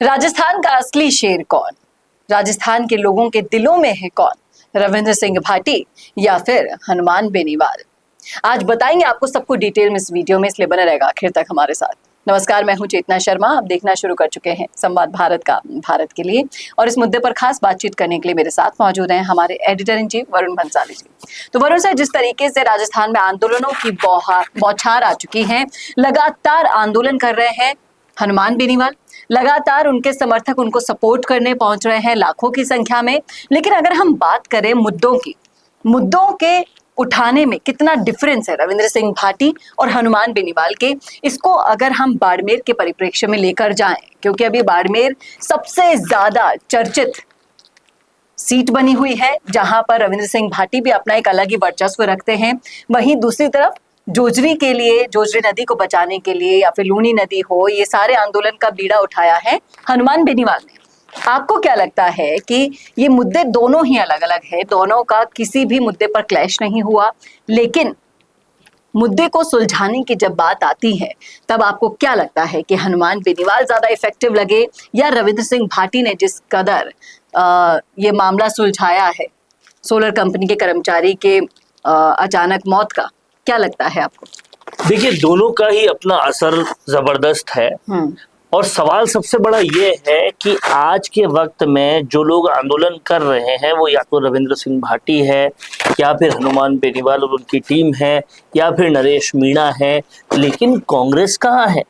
राजस्थान का असली शेर कौन? राजस्थान के लोगों के दिलों में है कौन? रविंद्र सिंह भाटी या फिर हनुमान बेनीवाल? आज बताएंगे आपको सबको डिटेल में इस वीडियो में, इसलिए बने रहेगा आखिर तक हमारे साथ। नमस्कार, मैं हूं चेतना शर्मा। आप देखना शुरू कर चुके हैं संवाद भारत का, भारत के लिए। और इस मुद्दे पर खास बातचीत करने के लिए मेरे साथ मौजूद हैं हमारे editor in chief Varun Bhansali ji. तो वरुण सर, जिस तरीके से राजस्थान में आंदोलनों की बौछार आ चुकी है, लगातार आंदोलन कर रहे हैं हनुमान बेनीवाल, लगातार उनके समर्थक उनको सपोर्ट करने पहुंच रहे हैं लाखों की संख्या में। लेकिन अगर हम बात करें मुद्दों की, मुद्दों के उठाने में कितना डिफरेंस है रविंद्र सिंह भाटी और हनुमान बेनीवाल के, इसको अगर हम बाड़मेर के परिप्रेक्ष्य में लेकर जाएं, क्योंकि अभी बाड़मेर सबसे ज्यादा चर्चित सीट बनी हुई है, जहां पर रविंद्र सिंह भाटी भी अपना एक अलग ही वर्चस्व रखते हैं। वहीं दूसरी तरफ जोजरी के लिए, जोजरी नदी को बचाने के लिए, या फिर लूनी नदी हो, ये सारे आंदोलन का बीड़ा उठाया है हनुमान बेनीवाल ने। आपको क्या लगता है कि ये मुद्दे दोनों ही अलग अलग है, दोनों का किसी भी मुद्दे पर क्लैश नहीं हुआ, लेकिन मुद्दे को सुलझाने की जब बात आती है तब आपको क्या लगता है कि हनुमान बेनीवाल ज्यादा इफेक्टिव लगे या रविंद्र सिंह भाटी ने जिस कदर ये मामला सुलझाया है सोलर कंपनी के कर्मचारी के अचानक मौत का, क्या लगता है आपको? देखिए, दोनों का ही अपना असर जबरदस्त है। और सवाल सबसे बड़ा ये है कि आज के वक्त में जो लोग आंदोलन कर रहे हैं वो या तो रविंद्र सिंह भाटी है, या फिर हनुमान बेनीवाल और उनकी टीम है, या फिर नरेश मीणा है। लेकिन कांग्रेस कहाँ है?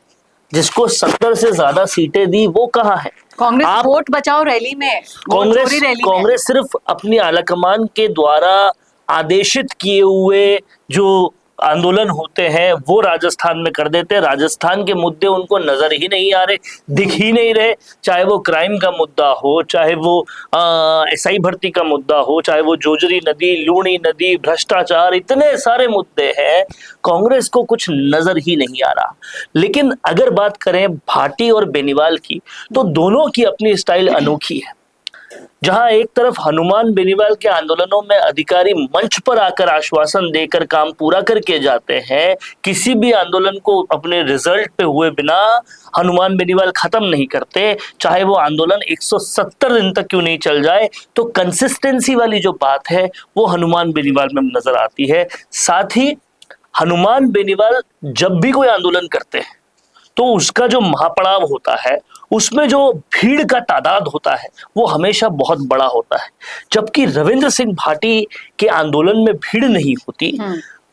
जिसको 70 से ज्यादा सीटें दी वो कहाँ है? कांग्रेस वोट बचाओ रैली में, कांग्रेस सिर्फ अपनी आलाकमान के द्वारा आदेशित किए हुए जो आंदोलन होते हैं वो राजस्थान में कर देते हैं। राजस्थान के मुद्दे उनको नजर ही नहीं आ रहे, दिख ही नहीं रहे। चाहे वो क्राइम का मुद्दा हो, चाहे वो एसआई भर्ती का मुद्दा हो, चाहे वो जोजरी नदी, लूनी नदी, भ्रष्टाचार, इतने सारे मुद्दे हैं, कांग्रेस को कुछ नजर ही नहीं आ रहा। लेकिन अगर बात करें भाटी और बेनीवाल की, तो दोनों की अपनी स्टाइल अनोखी है। जहां एक तरफ हनुमान बेनीवाल के आंदोलनों में अधिकारी मंच पर आकर आश्वासन देकर काम पूरा करके जाते हैं, किसी भी आंदोलन को अपने रिजल्ट पे हुए बिना हनुमान बेनीवाल खत्म नहीं करते, चाहे वो आंदोलन 170 दिन तक क्यों नहीं चल जाए। तो कंसिस्टेंसी वाली जो बात है वो हनुमान बेनीवाल में नजर आती है। साथ ही हनुमान बेनीवाल जब भी कोई आंदोलन करते हैं तो उसका जो महापड़ाव होता है, उसमें जो भीड़ का तादाद होता है वो हमेशा बहुत बड़ा होता है। जबकि रविंद्र सिंह भाटी के आंदोलन में भीड़ नहीं होती,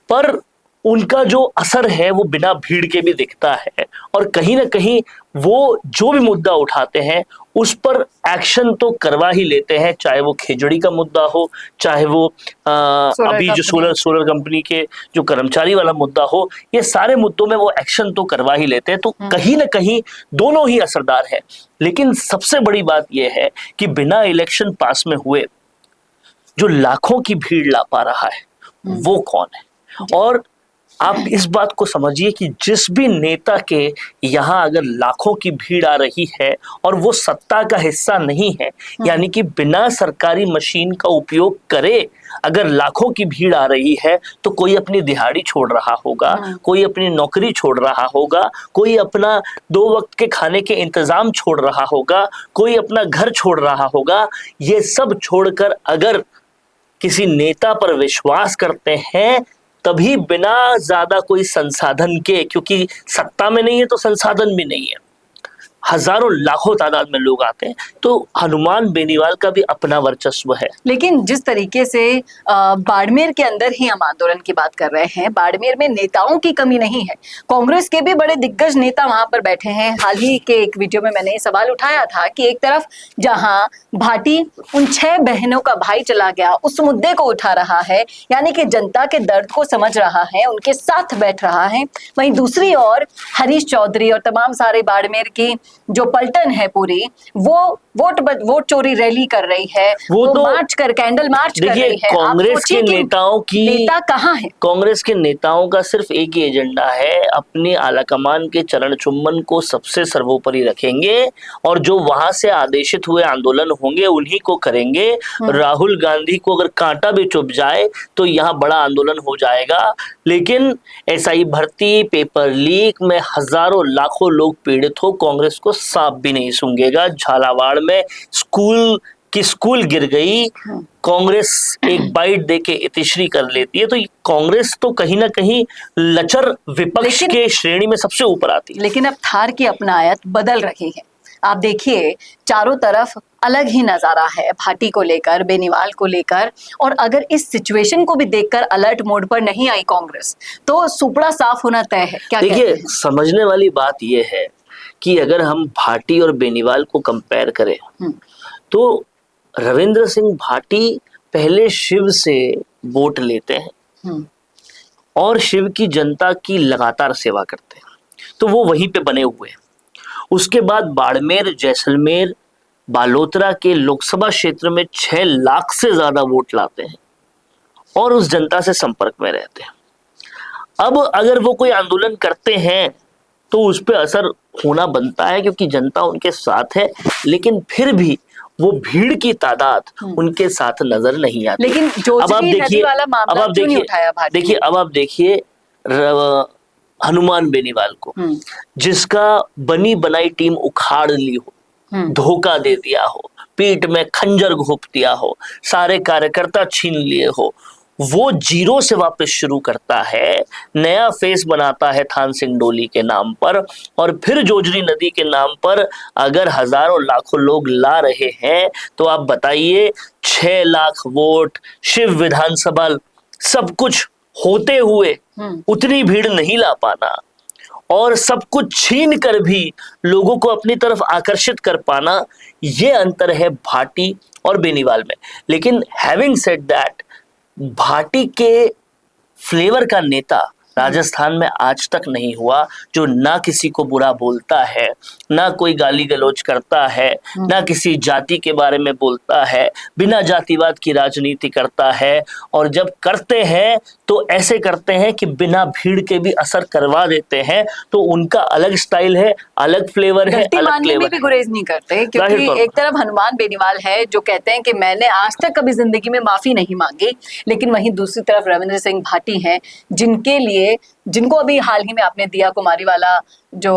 पर उनका जो असर है वो बिना भीड़ के भी दिखता है। और कहीं ना कहीं वो जो भी मुद्दा उठाते हैं उस पर एक्शन तो करवा ही लेते हैं, चाहे वो खेजड़ी का मुद्दा हो, चाहे वो अभी जो सोलर कंपनी के जो कर्मचारी वाला मुद्दा हो, ये सारे मुद्दों में वो एक्शन तो करवा ही लेते हैं। तो कहीं ना कहीं दोनों ही असरदार है। लेकिन सबसे बड़ी बात यह है कि बिना इलेक्शन पास में हुए जो लाखों की भीड़ ला पा रहा है वो कौन है? और आप इस बात को समझिए कि जिस भी नेता के यहाँ अगर लाखों की भीड़ आ रही है और वो सत्ता का हिस्सा नहीं है, यानी कि बिना सरकारी मशीन का उपयोग करे अगर लाखों की भीड़ आ रही है, तो कोई अपनी दिहाड़ी छोड़ रहा होगा, कोई अपनी नौकरी छोड़ रहा होगा, कोई अपना 2 वक्त के खाने के इंतजाम छोड़ रहा होगा, कोई अपना घर छोड़ रहा होगा। ये सब छोड़कर अगर किसी नेता पर विश्वास करते हैं, तभी बिना ज्यादा कोई संसाधन के, क्योंकि सत्ता में नहीं है तो संसाधन भी नहीं है, हजारों लाखों तादाद में लोग आते हैं, तो हनुमान बेनीवाल का भी अपना वर्चस्व है। लेकिन जिस तरीके से बाड़मेर के अंदर ही हम आंदोलन की बात कर रहे हैं, बाड़मेर में नेताओं की कमी नहीं है, कांग्रेस के भी बड़े दिग्गज नेता वहां पर बैठे हैं। हाल ही के एक वीडियो में मैंने सवाल उठाया था कि एक तरफ जहां भाटी उन 6 बहनों का भाई चला गया उस मुद्दे को उठा रहा है, यानी कि जनता के दर्द को समझ रहा है, उनके साथ बैठ रहा है, वहीं दूसरी ओर हरीश चौधरी और तमाम सारे बाड़मेर की जो पलटन है पूरी, वो वोट चोरी रैली कर रही है, वो तो मार्च कर, कैंडल मार्च कर रही है। कांग्रेस के नेताओं की, नेता कहाँ है? कांग्रेस के नेताओं का सिर्फ एक ही एजेंडा है, अपनी आलाकमान के चरण चुम्बन को सबसे सर्वोपरि रखेंगे और जो वहां से आदेशित हुए आंदोलन होंगे उन्हीं को करेंगे। राहुल गांधी को अगर कांटा भी चुभ जाए तो यहाँ बड़ा आंदोलन हो जाएगा। लेकिन एसआई भर्ती, पेपर लीक में हजारों लाखों लोग पीड़ित हो, कांग्रेस को सांप भी नहीं सूंघेगा। झालावाड़ में स्कूल गिर गई, कांग्रेस एक बाइट देके इतिश्री कर लेती है। तो कांग्रेस तो कहीं ना कहीं लचर विपक्ष के श्रेणी में सबसे ऊपर आती है। लेकिन अब थार की अपनायत बदल रही है। आप देखिए चारों तरफ अलग ही नजारा है भाटी को लेकर, बेनीवाल को लेकर। और अगर इस सिचुएशन को भी देखकर अलर्ट मोड पर नहीं आई कांग्रेस तो सुपड़ा साफ होना तय है। क्या देखिए, समझने वाली बात यह है कि अगर हम भाटी और बेनीवाल को कंपेयर करें तो रविंद्र सिंह भाटी पहले शिव से वोट लेते हैं और शिव की जनता की लगातार सेवा करते हैं, तो वो वहीं पे बने हुए हैं। उसके बाद बाड़मेर, जैसलमेर, बालोतरा के लोकसभा क्षेत्र में 6 लाख से ज्यादा वोट लाते हैं और उस जनता से संपर्क में रहते हैं। अब अगर वो कोई आंदोलन करते हैं तो उस पर असर होना बनता है क्योंकि जनता उनके साथ है, लेकिन फिर भी वो भीड़ की तादाद उनके साथ नजर नहीं आती। लेकिन अब आप देखिए हनुमान बेनीवाल को, जिसका बनी बनाई टीम उखाड़ ली हो, धोखा दे दिया हो, पीठ में खंजर घोंप दिया हो, सारे कार्यकर्ता छीन लिए हो, वो जीरो से वापस शुरू करता है, नया फेस बनाता है थान सिंह डोली के नाम पर। और फिर जोजरी नदी के नाम पर अगर हजारों लाखों लोग ला रहे हैं तो आप बताइए 6 लाख वोट, शिव विधानसभा, सब कुछ होते हुए उतनी भीड़ नहीं ला पाना और सब कुछ छीन कर भी लोगों को अपनी तरफ आकर्षित कर पाना, ये अंतर है भाटी और बेनीवाल में। लेकिन हैविंग सेड दैट, भाटी के फ्लेवर का नेता राजस्थान में आज तक नहीं हुआ जो ना किसी को बुरा बोलता है, ना कोई गाली गलौज करता है, ना किसी जाति के बारे में बोलता है, बिना जातिवाद की राजनीति करता है। और जब करते हैं तो ऐसे करते हैं कि बिना भीड़ के भी असर करवा देते हैं। तो उनका अलग स्टाइल है, अलग फ्लेवर है, अलग फ्लेवर में भी गुरेज नहीं करते, क्योंकि एक तरफ हनुमान बेनीवाल है जो कहते हैं कि मैंने आज तक कभी जिंदगी में माफी नहीं मांगी, लेकिन वहीं दूसरी तरफ रविंद्र सिंह भाटी हैं जिनको अभी हाल ही में आपने दिया कुमारी वाला जो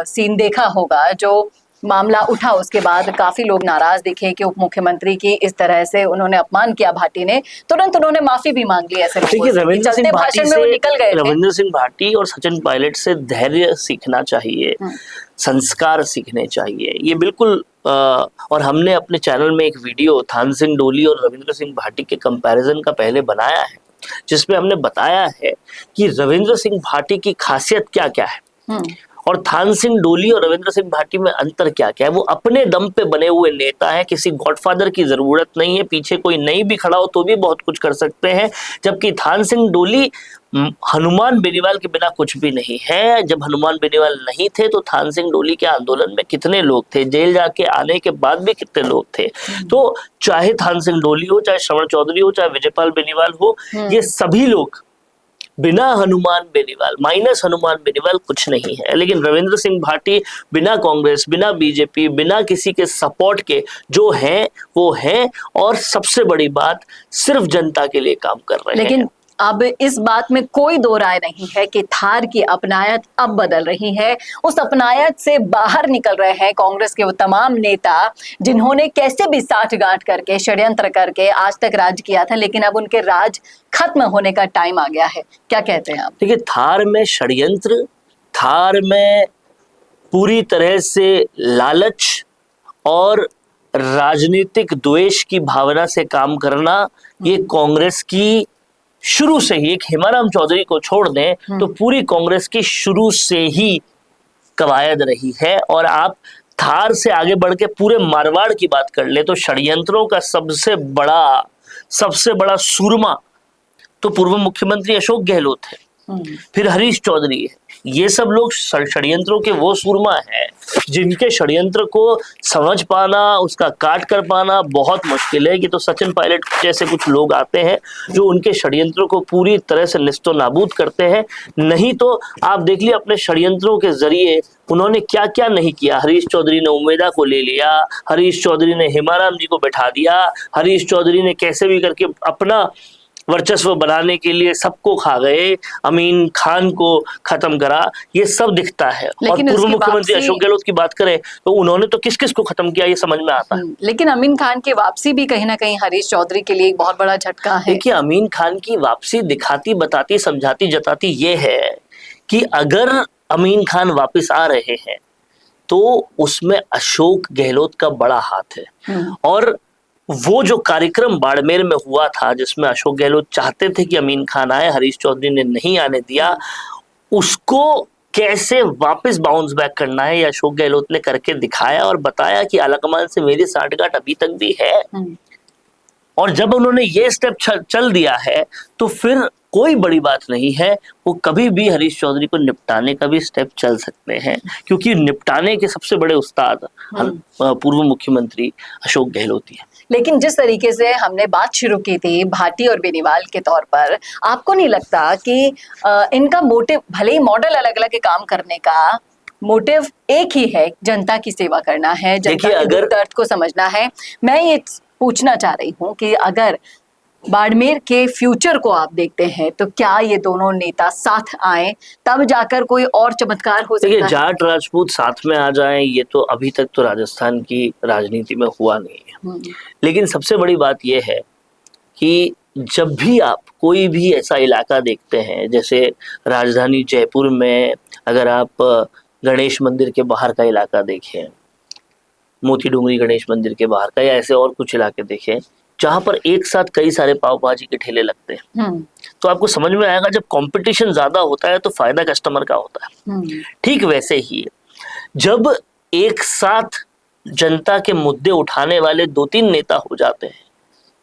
सीन देखा होगा, जो मामला उठा, उसके बाद काफी लोग नाराज दिखे कि उप मुख्यमंत्री की इस तरह से उन्होंने अपमान किया भाटी ने, तुरंत उन्होंने माफी भी मांग ली। ऐसे रविंद्र सिंह भाटी और सचिन पायलट से धैर्य सीखना चाहिए, संस्कार सीखने चाहिए, ये बिल्कुल। और हमने अपने चैनल में एक वीडियो थान सिंह डोली और रविंद्र सिंह भाटी के कंपैरिजन का पहले बनाया है, जिसमें हमने बताया है कि रविंद्र सिंह भाटी की खासियत क्या क्या है और थान सिंह डोली और रविंद्र सिंह भाटी में अंतर क्या क्या है। वो अपने दम पे बने हुए नेता है, किसी गॉडफादर की जरूरत नहीं है, पीछे कोई नहीं भी खड़ा हो तो भी बहुत कुछ कर सकते हैं। जबकि थान सिंह डोली हनुमान बेनीवाल के बिना कुछ भी नहीं है। जब हनुमान बेनीवाल नहीं थे तो थान सिंह डोली के आंदोलन में कितने लोग थे, जेल जाके आने के बाद भी कितने लोग थे। तो चाहे थान सिंह डोली हो, चाहे श्रवण चौधरी हो, चाहे विजयपाल बेनीवाल हो, ये सभी लोग बिना हनुमान बेनीवाल, माइनस हनुमान बेनीवाल कुछ नहीं है। लेकिन रविंद्र सिंह भाटी बिना कांग्रेस, बिना बीजेपी, बिना किसी के सपोर्ट के जो हैं वो हैं, और सबसे बड़ी बात सिर्फ जनता के लिए काम कर रहे हैं। लेकिन अब इस बात में कोई दो राय नहीं है कि थार की अपनायत अब बदल रही है। उस अपनायत से बाहर निकल रहे हैं कांग्रेस के वो तमाम नेता जिन्होंने कैसे भी साठगांठ करके, षड्यंत्र करके आज तक राज किया था, लेकिन अब उनके राज खत्म होने का टाइम आ गया है। क्या कहते हैं आप? देखिए, थार में षड्यंत्र, थार में पूरी तरह से लालच और राजनीतिक द्वेष की भावना से काम करना, ये कांग्रेस की शुरू से ही, एक हेमाराम चौधरी को छोड़ दें तो पूरी कांग्रेस की शुरू से ही कवायद रही है। और आप थार से आगे बढ़ के पूरे मारवाड़ की बात कर ले तो षड्यंत्रों का सबसे बड़ा सूरमा तो पूर्व मुख्यमंत्री अशोक गहलोत है, फिर हरीश चौधरी है। ये सब लोग षड्यंत्रों के वो सूरमा हैं जिनके षड्यंत्र को समझ पाना, उसका काट कर पाना बहुत मुश्किल है। कि तो सचिन पायलट जैसे कुछ लोग आते हैं जो उनके षड्यंत्रों को पूरी तरह से निस्तो नाबूद करते हैं। नहीं तो आप देख लिया अपने षड्यंत्रों के जरिए उन्होंने क्या क्या नहीं किया। हरीश चौधरी ने उमेदा को ले लिया, हरीश चौधरी ने हेमाराम जी को बैठा दिया, हरीश चौधरी ने कैसे भी करके अपना वर्चस्व बनाने के लिए सबको खा गए, अमीन खान को खत्म करा, ये सब दिखता है। और पूर्व मुख्यमंत्री अशोक गहलोत की बात करें तो उन्होंने तो किस किस को खत्म किया ये समझ में आता है। लेकिन अमीन खान की वापसी भी कहीं ना कहीं हरीश चौधरी के लिए एक बहुत बड़ा झटका है। देखिए, अमीन खान की वापसी दिखाती, बताती, समझाती, जताती ये है कि अगर अमीन खान वापस आ रहे हैं तो उसमें अशोक गहलोत का बड़ा हाथ है। और वो जो कार्यक्रम बाड़मेर में हुआ था जिसमें अशोक गहलोत चाहते थे कि अमीन खान आए, हरीश चौधरी ने नहीं आने दिया, उसको कैसे वापस बाउंस बैक करना है ये अशोक गहलोत ने करके दिखाया और बताया कि आलाकमान से मेरी सांठगांठ अभी तक भी है। और जब उन्होंने ये स्टेप चल दिया है तो फिर कोई बड़ी बात नहीं है, वो कभी भी हरीश चौधरी को निपटाने का भी स्टेप चल सकते हैं, क्योंकि निपटाने के सबसे बड़े उस्ताद पूर्व मुख्यमंत्री अशोक गहलोत ही है। लेकिन जिस तरीके से हमने बात शुरू की थी भाटी और बेनीवाल के तौर पर, आपको नहीं लगता कि इनका मोटिव, भले ही मॉडल अलग अलग है, काम करने का मोटिव एक ही है, जनता की सेवा करना है, जनता के दुख दर्द को समझना है। मैं ये पूछना चाह रही हूँ कि अगर बाड़मेर के फ्यूचर को आप देखते हैं तो क्या ये दोनों नेता साथ आए तब जाकर कोई और चमत्कार हो सकता है? जाट राजपूत साथ में आ जाएं ये तो अभी तक तो राजस्थान की राजनीति में हुआ नहीं है। लेकिन सबसे बड़ी बात यह है कि जब भी आप कोई भी ऐसा इलाका देखते हैं, जैसे राजधानी जयपुर में अगर आप गणेश मंदिर के बाहर का इलाका देखें, मोती डूंगरी गणेश मंदिर के बाहर का, या ऐसे और कुछ इलाके देखें जहां पर एक साथ कई सारे पाव भाजी के ठेले लगते हैं, तो आपको समझ में आएगा जब कंपटीशन ज्यादा होता है तो फायदा कस्टमर का होता है। ठीक वैसे ही जब एक साथ जनता के मुद्दे उठाने वाले 2-3 नेता हो जाते हैं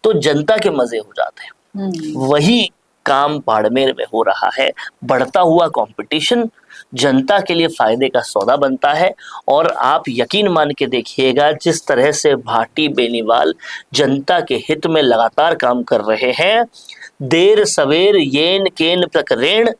तो जनता के मजे हो जाते हैं। वही काम बाड़मेर में हो रहा है। बढ़ता हुआ कंपटीशन जनता के लिए फायदे का सौदा बनता है। और आप यकीन मान के देखिएगा जिस तरह से भाटी बेनीवाल जनता के हित में लगातार काम कर रहे हैं, देर सवेर येन केन प्रकरण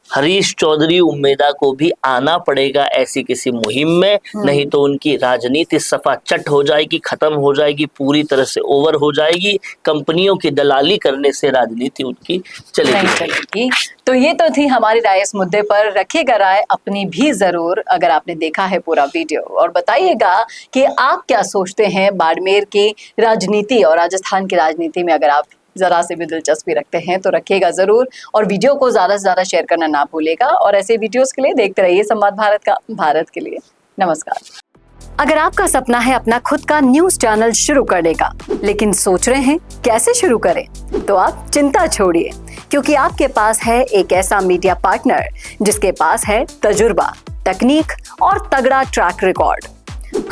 हरीश चौधरी उम्मेदा को भी आना पड़ेगा ऐसी किसी मुहिम में, नहीं तो उनकी राजनीति सफा चट हो जाएगी, खत्म हो जाएगी, पूरी तरह से ओवर हो जाएगी। कंपनियों की दलाली करने से राजनीति उनकी चलेगी। तो ये तो थी हमारी राय इस मुद्दे पर। रखिएगा राय अपनी भी जरूर अगर आपने देखा है पूरा वीडियो, और बताइएगा कि आप क्या सोचते हैं बाड़मेर की राजनीति और राजस्थान की राजनीति में। अगर आप जरा से भी दिलचस्पी रखते हैं तो रखिएगा जरूर, और वीडियो को ज्यादा से ज्यादा शेयर करना ना भूलेगा। और ऐसे वीडियोस के लिए देखते रहिए संवाद भारत का, भारत के लिए। नमस्कार। अगर आपका सपना है अपना खुद का न्यूज चैनल शुरू करने का, लेकिन सोच रहे हैं कैसे शुरू करें, तो आप चिंता छोड़िए, क्योंकि आपके पास है एक ऐसा मीडिया पार्टनर जिसके पास है तजुर्बा, तकनीक और तगड़ा ट्रैक रिकॉर्ड।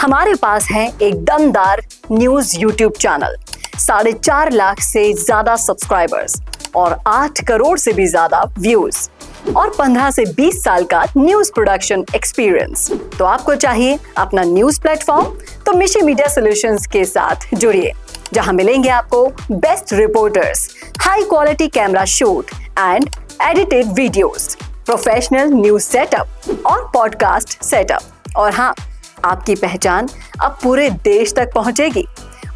हमारे पास है एक दमदार न्यूज यूट्यूब चैनल, 4.5 लाख से ज्यादा सब्सक्राइबर्स और 8 करोड़ से भी ज्यादा व्यूज, और 15 से 20 साल का न्यूज प्रोडक्शन एक्सपीरियंस। तो आपको चाहिए अपना न्यूज प्लेटफॉर्म, तो मिशी मीडिया सॉल्यूशंस के साथ जुड़िए, जहां मिलेंगे आपको best reporters, high quality camera shoot and edited videos, professional news setup और पॉडकास्ट सेटअप। और हाँ, आपकी पहचान अब पूरे देश तक पहुंचेगी।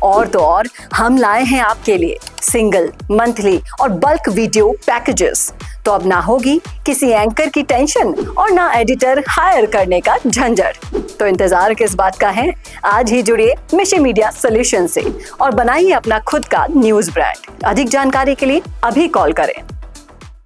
और तो और हम लाए हैं आपके लिए सिंगल, मंथली और बल्क वीडियो पैकेजेस। तो अब ना होगी किसी एंकर की टेंशन और ना एडिटर हायर करने का झंझट। तो इंतजार किस बात का है, आज ही जुड़िए मिशी मीडिया सॉल्यूशन से और बनाइए अपना खुद का न्यूज ब्रांड। अधिक जानकारी के लिए अभी कॉल करें।